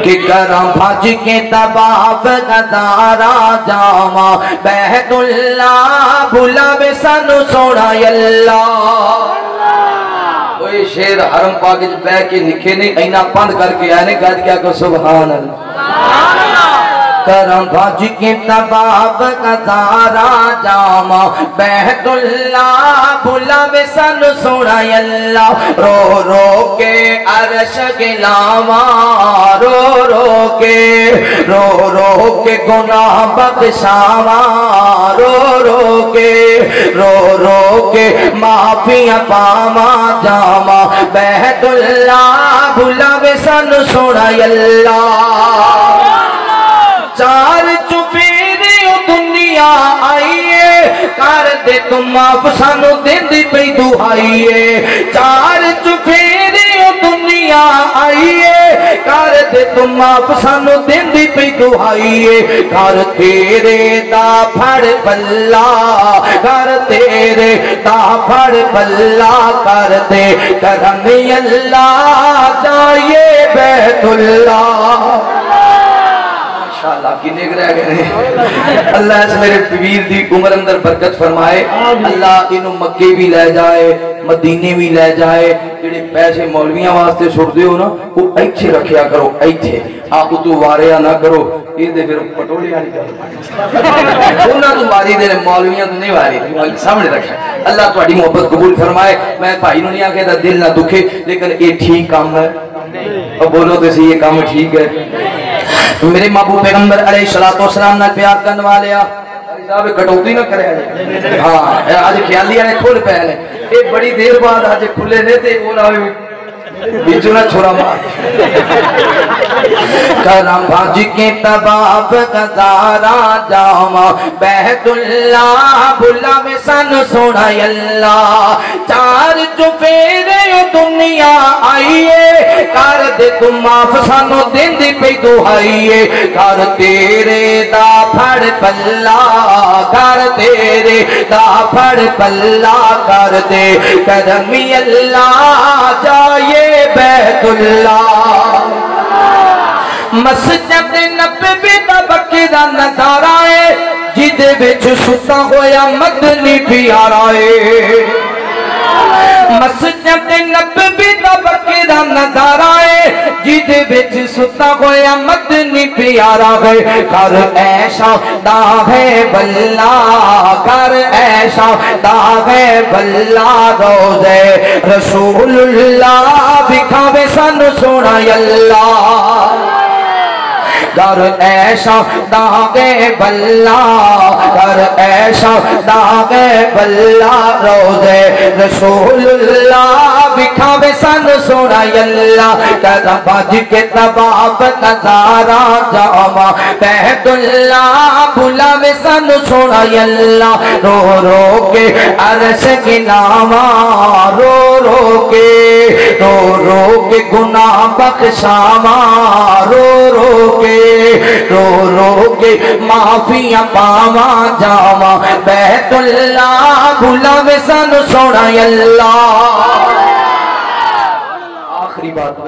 کہ کرم بھج کے تباف گزارا جاما بیت اللہ بھلاوے سانو سونا اللہ کوئی شیر حرم پاک بہ کے لکھے نہیں اینا پند کر کے آنے گاج کیا کہ سبحان اللہ کرم بھج کے تباف گزارا جاما بیت اللہ بھلاوے سانو سونا اللہ رو رو کے عرش گلاما رو رو کے گناہ بخشاوا رو کے معافیاں پاوا جاما بیت اللہ بھلاوے سانو سونا اللہ چار چفیری دنیا آئیے کر دے تم معاف سانو دین دی پئی دعائیے چار چفیری دنیا آئیے کر دے تم معاف سانو دین دی پئی دعائیے گھر تیرے دا پھڑ بلا گھر تیرے دا پھڑ بلا کر دے کرم اللہ جائے بیت اللہ ماشاءاللہ کی نیک رہ گئے اللہ اس میرے پیر دی عمر اندر برکت فرمائے اللہ انہوں مکے بھی لے جائے مدینے بھی لے جائے جڑے پیسے مولویاں واسطے چھوڑ دیو نا وہ ایتھے رکھیا کرو ایتھے آپ تو واریا نہ کرو یہ دے پھر پٹوڑی والی کرو انہاں تو ماری دے مولویاں تو نہیں واری سامنے رکھا اللہ تہاڈی محبت قبول فرمائے میں بھائی نوں نہیں آکھے دا دل نہ دکھے لیکن یہ ٹھیک کام ہے اور بولو تو سی یہ کام ٹھیک ہے میرے محبوب پیغمبر علیہ السلام نے پیار کرنے والے صاحب کٹوتی نہ کرے ہاں آج خیالی آنے کھول پہلے یہ بڑی دیر بعد آج کھلے نے تے وہ نہ بیچو نہ چھوڑا مار کرم بھج کے تباف گزارا جاما بیت اللہ بھلاوے سانو سونا اللہ چار چفیرے دنیا آئیے کر دے تم معاف سانو دین دی پئی دعائیے گھر تیرے دا پھڑ پلا گھر تیرے دا پھڑ پلا کر دے کرمی اللہ جائے بیت اللہ مسجد نبوی دا بکی دا نظارہ ہے جدے بچ ستا ہویا مدنی پیارا ہے مسجد نبوی دا بکی دا نظارہ ہے جدے بچ ستا ہویا مدنی پیارا ہے کر ایشا داغے بلا کر ایشا داغے بلا روزے رسول اللہ بکھاوے سانو سونا اللہ گر ایشا داغے بلا گر ایشا داغے بلا روزے رسول اللہ بکھاوے سانو سونا اللہ کرم بھج کے تباف نظارہ جاما بیت اللہ بھلاوے سانو سونا اللہ رو رو کے عرش گلاوا رو کے گناہ بخشاوا رو کے معافیاں پاوا جاوا بیت اللہ بھلاوے سانو سونا اللہ آخری بات